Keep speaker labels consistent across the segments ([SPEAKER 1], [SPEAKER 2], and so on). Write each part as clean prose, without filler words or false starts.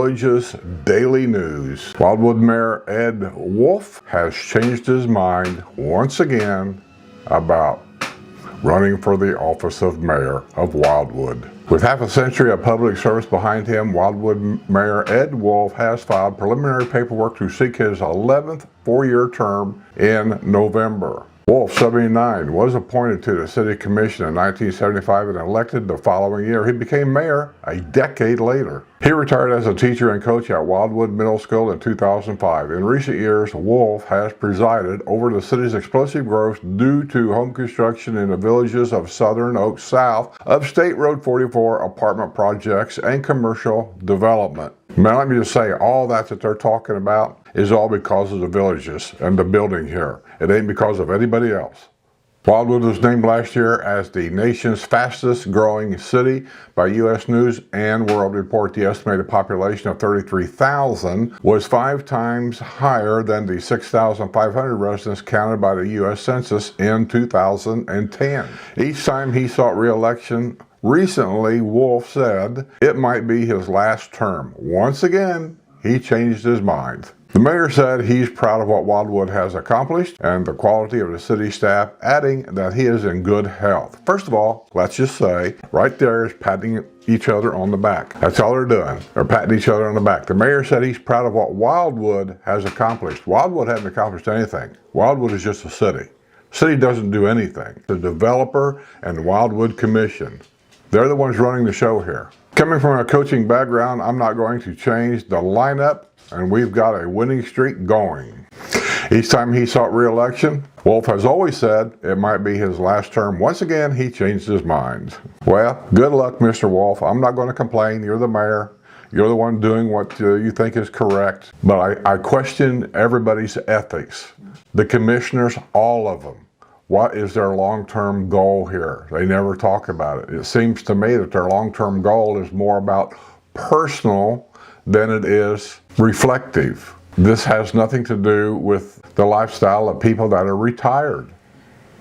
[SPEAKER 1] Village's daily news. Wildwood Mayor Ed Wolf has changed his mind once again about running for the office of mayor of Wildwood. With half a century of public service behind him, Wildwood Mayor Ed Wolf has filed preliminary paperwork to seek his 11th four-year term in November. Wolf, 79, was appointed to the city commission in 1975 and elected the following year. He became mayor a decade later. He retired as a teacher and coach at Wildwood Middle School in 2005. In recent years, Wolf has presided over the city's explosive growth due to home construction in the villages of Southern Oaks south of State Road 44, apartment projects, and commercial development. Now, let me just say, all that they're talking about is all because of the villages and the building here. It ain't because of anybody else. Wildwood was named last year as the nation's fastest growing city by U.S. News and World Report. The estimated population of 33,000 was 5 times higher than the 6,500 residents counted by the U.S. Census in 2010. Each time he sought re-election recently, Wolf said it might be his last term. Once again, he changed his mind. The mayor said he's proud of what Wildwood has accomplished and the quality of the city staff, adding that he is in good health. First of all, let's just say, right there is patting each other on the back. That's all they're doing. They're patting each other on the back. The mayor said he's proud of what Wildwood has accomplished. Wildwood hasn't accomplished anything. Wildwood is just a city. The city doesn't do anything. The developer and the Wildwood Commission, they're the ones running the show here. Coming from a coaching background, I'm not going to change the lineup, and we've got a winning streak going. Each time he sought re-election, Wolf has always said it might be his last term. Once again, he changed his mind. Well, good luck, Mr. Wolf. I'm not going to complain. You're the mayor. You're the one doing what you think is correct. But I question everybody's ethics. The commissioners, all of them. What is their long-term goal here? They never talk about it. It seems to me that their long-term goal is more about personal than it is reflective. This has nothing to do with the lifestyle of people that are retired.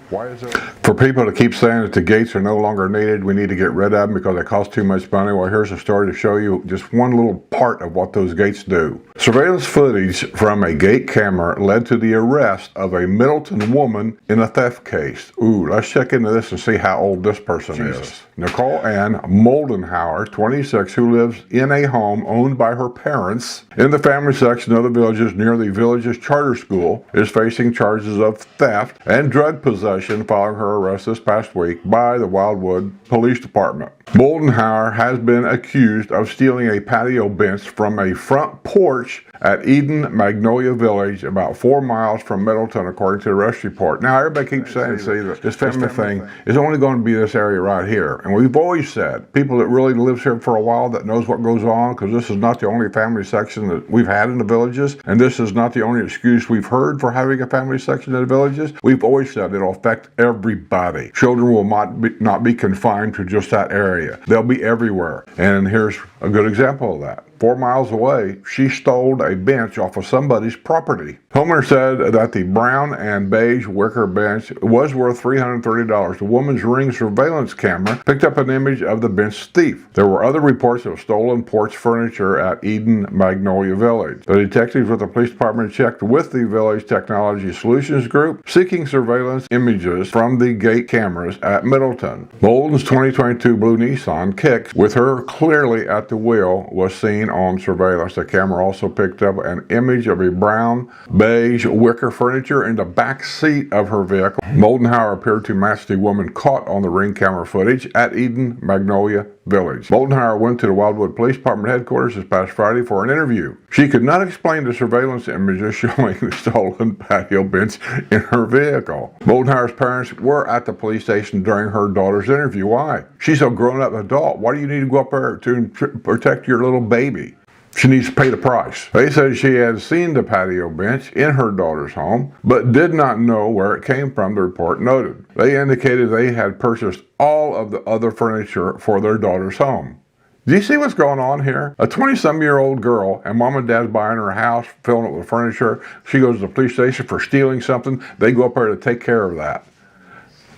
[SPEAKER 1] Why is it? For people to keep saying that the gates are no longer needed, we need to get rid of them because they cost too much money. Well, here's a story to show you just one little part of what those gates do. Surveillance footage from a gate camera led to the arrest of a Middleton woman in a theft case. Ooh, let's check into this and see how old this person is. Nicole Ann Moldenhauer, 26, who lives in a home owned by her parents in the family section of the Villages near the Villages Charter School, is facing charges of theft and drug possession following her arrest this past week by the Wildwood Police Department. Moldenhauer has been accused of stealing a patio bench from a front porch at Eden Magnolia Village, about 4 miles from Middleton, according to the arrest report. Now, everybody keeps saying, that this family thing is only going to be this area right here. And we've always said, people that really lives here for a while, that knows what goes on, because this is not the only family section that we've had in the villages, and this is not the only excuse we've heard for having a family section in the villages. We've always said it'll affect everybody. Children will not be confined to just that area. They'll be everywhere. And here's a good example of that. 4 miles away, she stole a bench off of somebody's property. Homer said that the brown and beige wicker bench was worth $330. The woman's Ring surveillance camera picked up an image of the bench thief. There were other reports of stolen porch furniture at Eden Magnolia Village. The detectives with the police department checked with the Village Technology Solutions Group, seeking surveillance images from the gate cameras at Middleton. Bolden's 2022 blue Nissan Kicks, with her clearly at the wheel, was seen on surveillance. The camera also picked up an image of a brown beige wicker furniture in the back seat of her vehicle. Moldenhauer appeared to match the woman caught on the Ring camera footage at Eden Magnolia Village. Moldenhauer went to the Wildwood Police Department headquarters this past Friday for an interview. She could not explain the surveillance images showing the stolen patio bench in her vehicle. Moldenhauer's parents were at the police station during her daughter's interview. Why? She's a grown-up adult. Why do you need to go up there to protect your little baby? She needs to pay the price. They said she had seen the patio bench in her daughter's home, but did not know where it came from, the report noted. They indicated they had purchased all of the other furniture for their daughter's home. Do you see what's going on here? A 20-some-year-old girl, and mom and dad's buying her a house, filling it with furniture. She goes to the police station for stealing something. They go up there to take care of that.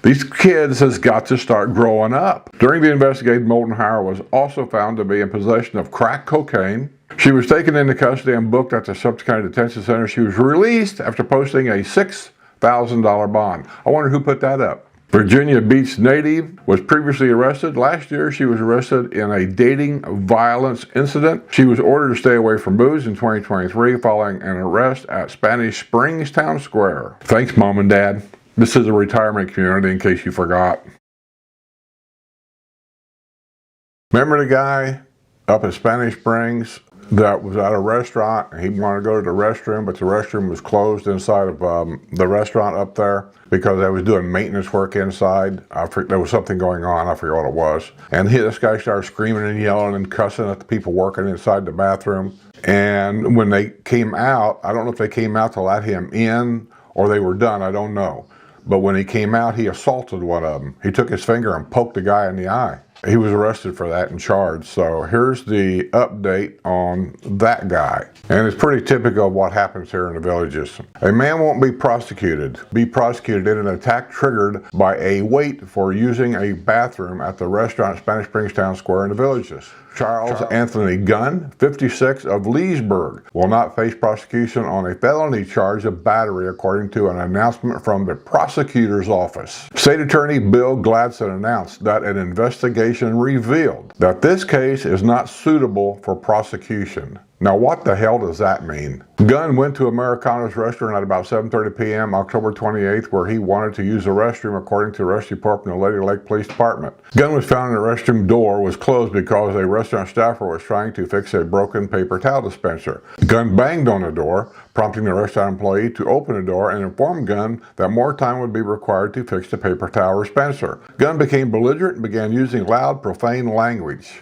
[SPEAKER 1] These kids has got to start growing up. During the investigation, Moldenhauer was also found to be in possession of crack cocaine, She was taken into custody and booked at the Suffolk County Detention Center. She was released after posting a $6,000 bond. I wonder who put that up. Virginia Beach native was previously arrested. Last year, she was arrested in a dating violence incident. She was ordered to stay away from booze in 2023 following an arrest at Spanish Springs Town Square. Thanks, Mom and Dad. This is a retirement community, in case you forgot. Remember the guy up at Spanish Springs that was at a restaurant, and he wanted to go to the restroom, but the restroom was closed inside of the restaurant up there because they was doing maintenance work inside. There was something going on, I forget what it was. And this guy started screaming and yelling and cussing at the people working inside the bathroom. And when they came out, I don't know if they came out to let him in or they were done, I don't know. But when he came out, he assaulted one of them. He took his finger and poked the guy in the eye. He was arrested for that and charged. So here's the update on that guy. And it's pretty typical of what happens here in the Villages. A man won't be prosecuted in an attack triggered by a wait for using a bathroom at the restaurant Spanish Springs Town Square in the Villages. Charles Anthony Gunn, 56, of Leesburg, will not face prosecution on a felony charge of battery, according to an announcement from the prosecutor's office. State Attorney Bill Gladson announced that an investigation revealed that this case is not suitable for prosecution. Now, what the hell does that mean? Gunn went to Americano's restaurant at about 7:30 p.m. October 28th, where he wanted to use the restroom, according to the arrest report from the Lady Lake Police Department. Gunn was found in the restroom door was closed because a restaurant staffer was trying to fix a broken paper towel dispenser. Gunn banged on the door, prompting the restaurant employee to open the door and inform Gunn that more time would be required to fix the paper towel dispenser. Gunn became belligerent and began using loud, profane language.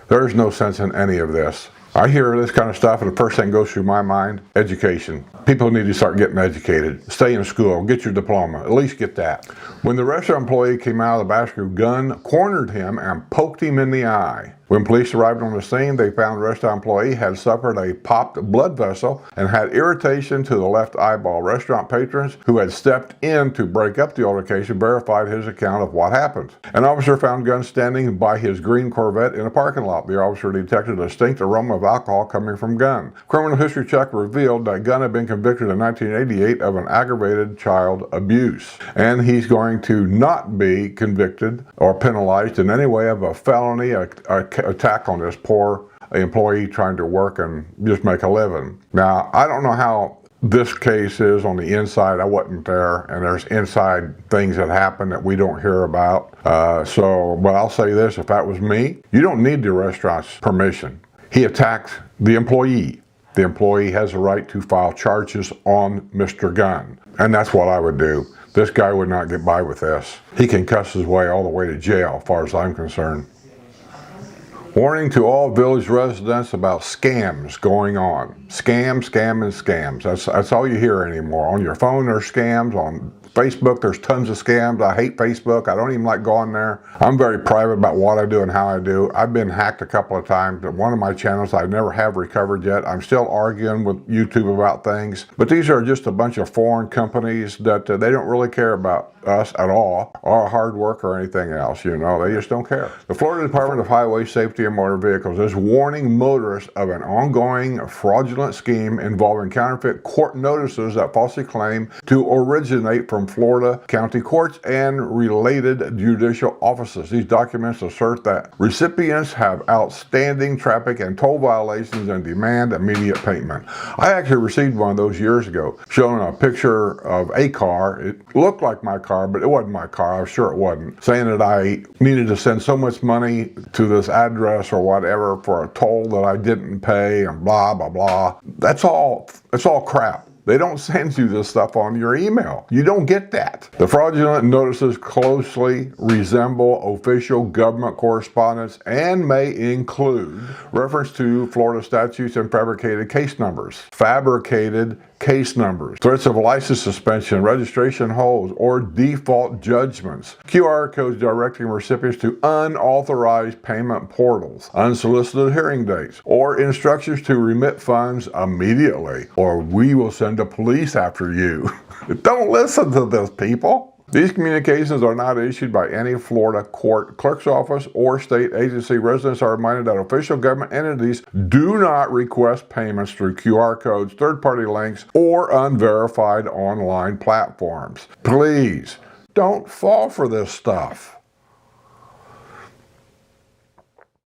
[SPEAKER 1] There's no sense in any of this. I hear this kind of stuff, and the first thing goes through my mind, education. People need to start getting educated. Stay in school, get your diploma, at least get that. When the restaurant employee came out of the bathroom, Gunn cornered him and poked him in the eye. When police arrived on the scene, they found the restaurant employee had suffered a popped blood vessel and had irritation to the left eyeball. Restaurant patrons who had stepped in to break up the altercation verified his account of what happened. An officer found Gunn standing by his green Corvette in a parking lot. The officer detected a distinct aroma of alcohol coming from Gunn. Criminal history check revealed that Gunn had been convicted in 1988 of an aggravated child abuse, and he's going to not be convicted or penalized in any way of a felony attack on this poor employee trying to work and just make a living. Now, I don't know how this case is on the inside. I wasn't there, and there's inside things that happen that we don't hear about. But I'll say this, if that was me, you don't need the restaurant's permission. He attacked the employee. The employee has a right to file charges on Mr. Gunn, and that's what I would do. This guy would not get by with this. He can cuss his way all the way to jail, as far as I'm concerned. Warning to all village residents about scams going on. Scams, scam, and scams. That's all you hear anymore. On your phone, there's scams. On Facebook, there's tons of scams. I hate Facebook. I don't even like going there. I'm very private about what I do and how I do. I've been hacked a couple of times. At one of my channels, I never have recovered yet. I'm still arguing with YouTube about things. But these are just a bunch of foreign companies that they don't really care about us at all, or hard work or anything else. You know, they just don't care. The Florida Department of Highway Safety and Motor Vehicles is warning motorists of an ongoing fraudulent scheme involving counterfeit court notices that falsely claim to originate from Florida county courts and related judicial offices. These documents assert that recipients have outstanding traffic and toll violations and demand immediate payment. I actually received one of those years ago, showing a picture of a car. It looked like my car, but it wasn't my car. I'm sure it wasn't. Saying that I needed to send so much money to this address or whatever for a toll that I didn't pay, and blah, blah, blah. That's all crap. They don't send you this stuff on your email. You don't get that. The fraudulent notices closely resemble official government correspondence and may include reference to Florida statutes and fabricated case numbers. Threats of license suspension, registration holds, or default judgments. QR codes directing recipients to unauthorized payment portals, unsolicited hearing dates, or instructions to remit funds immediately, or we will send the police after you. Don't listen to this, people. These communications are not issued by any Florida court, clerk's office, or state agency. Residents are reminded that official government entities do not request payments through QR codes, third-party links, or unverified online platforms. Please, don't fall for this stuff.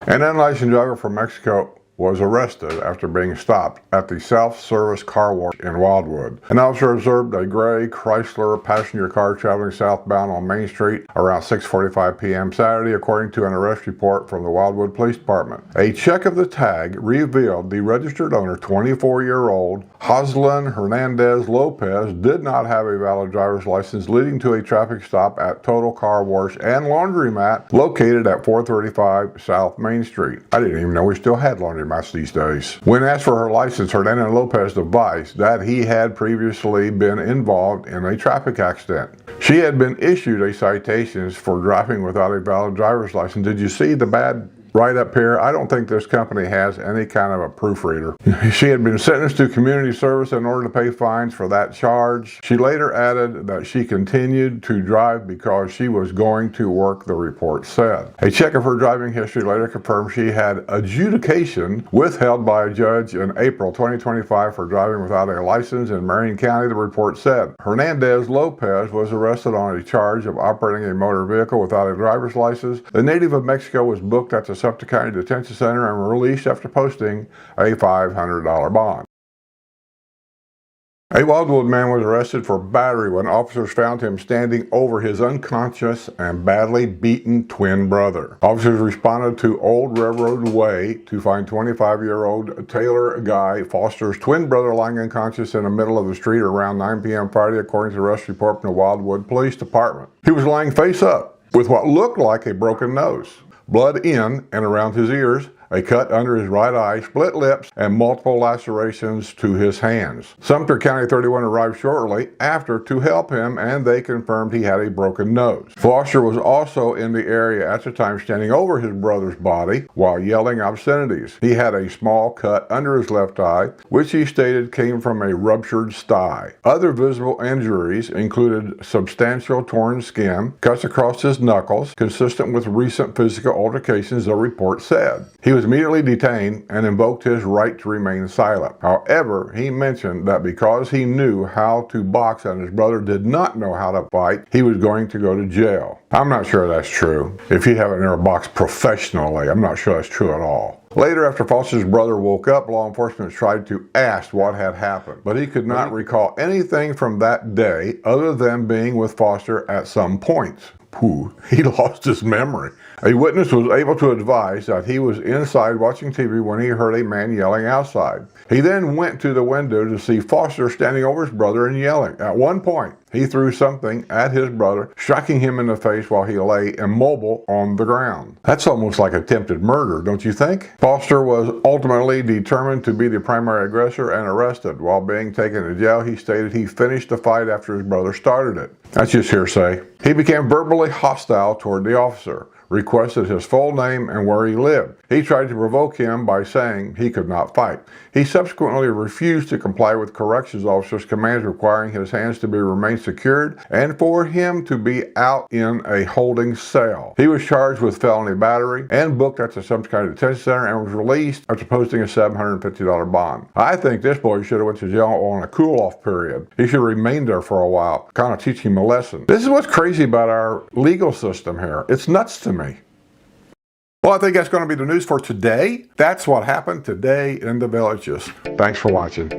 [SPEAKER 1] An unlicensed driver from Mexico was arrested after being stopped at the self-service car wash in Wildwood. An officer observed a gray Chrysler passenger car traveling southbound on Main Street around 6:45 p.m. Saturday, according to an arrest report from the Wildwood Police Department. A check of the tag revealed the registered owner, 24-year-old Joslyn Hernandez Lopez, did not have a valid driver's license, leading to a traffic stop at Total Car Wash and Laundromat located at 435 South Main Street. I didn't even know we still had laundromats these days. When asked for her license, Hernandez Lopez advised that he had previously been involved in a traffic accident. She had been issued a citation for driving without a valid driver's license. Did you see the bad right up here? I don't think this company has any kind of a proofreader. She had been sentenced to community service in order to pay fines for that charge. She later added that she continued to drive because she was going to work, the report said. A check of her driving history later confirmed she had adjudication withheld by a judge in April 2025 for driving without a license in Marion County, the report said. Hernandez Lopez was arrested on a charge of operating a motor vehicle without a driver's license. The native of Mexico was booked at the Sumter County Detention Center and released after posting a $500 bond. A Wildwood man was arrested for battery when officers found him standing over his unconscious and badly beaten twin brother. Officers responded to Old Railroad Way to find 25-year-old Taylor Guy Foster's twin brother lying unconscious in the middle of the street around 9 p.m. Friday, according to the arrest report from the Wildwood Police Department. He was lying face up with what looked like a broken nose, blood in and around his ears, a cut under his right eye, split lips, and multiple lacerations to his hands. Sumter County 31 arrived shortly after to help him, and they confirmed he had a broken nose. Foster was also in the area at the time, standing over his brother's body while yelling obscenities. He had a small cut under his left eye, which he stated came from a ruptured sty. Other visible injuries included substantial torn skin, cuts across his knuckles, consistent with recent physical altercations, the report said. He was immediately detained and invoked his right to remain silent. However, he mentioned that because he knew how to box and his brother did not know how to fight, he was going to go to jail. I'm not sure that's true. If you haven't ever boxed professionally, I'm not sure that's true at all. Later, after Foster's brother woke up, law enforcement tried to ask what had happened, but he could not recall anything from that day other than being with Foster at some point. He lost his memory. A witness was able to advise that he was inside watching TV when he heard a man yelling outside. He then went to the window to see Foster standing over his brother and yelling. At one point, he threw something at his brother, striking him in the face while he lay immobile on the ground. That's almost like attempted murder, don't you think? Foster was ultimately determined to be the primary aggressor and arrested. While being taken to jail, he stated he finished the fight after his brother started it. That's just hearsay. He became verbally hostile toward the officer, requested his full name and where he lived. He tried to provoke him by saying he could not fight. He subsequently refused to comply with corrections officers' commands requiring his hands to remain secured and for him to be out in a holding cell. He was charged with felony battery and booked at the Sumter County Detention Center and was released after posting a $750 bond. I think this boy should have went to jail on a cool-off period. He should have remained there for a while, kind of teach him a lesson. This is what's crazy about our legal system here. It's nuts to me. Well, I think that's going to be the news for today. That's what happened today in the Villages. Thanks for watching.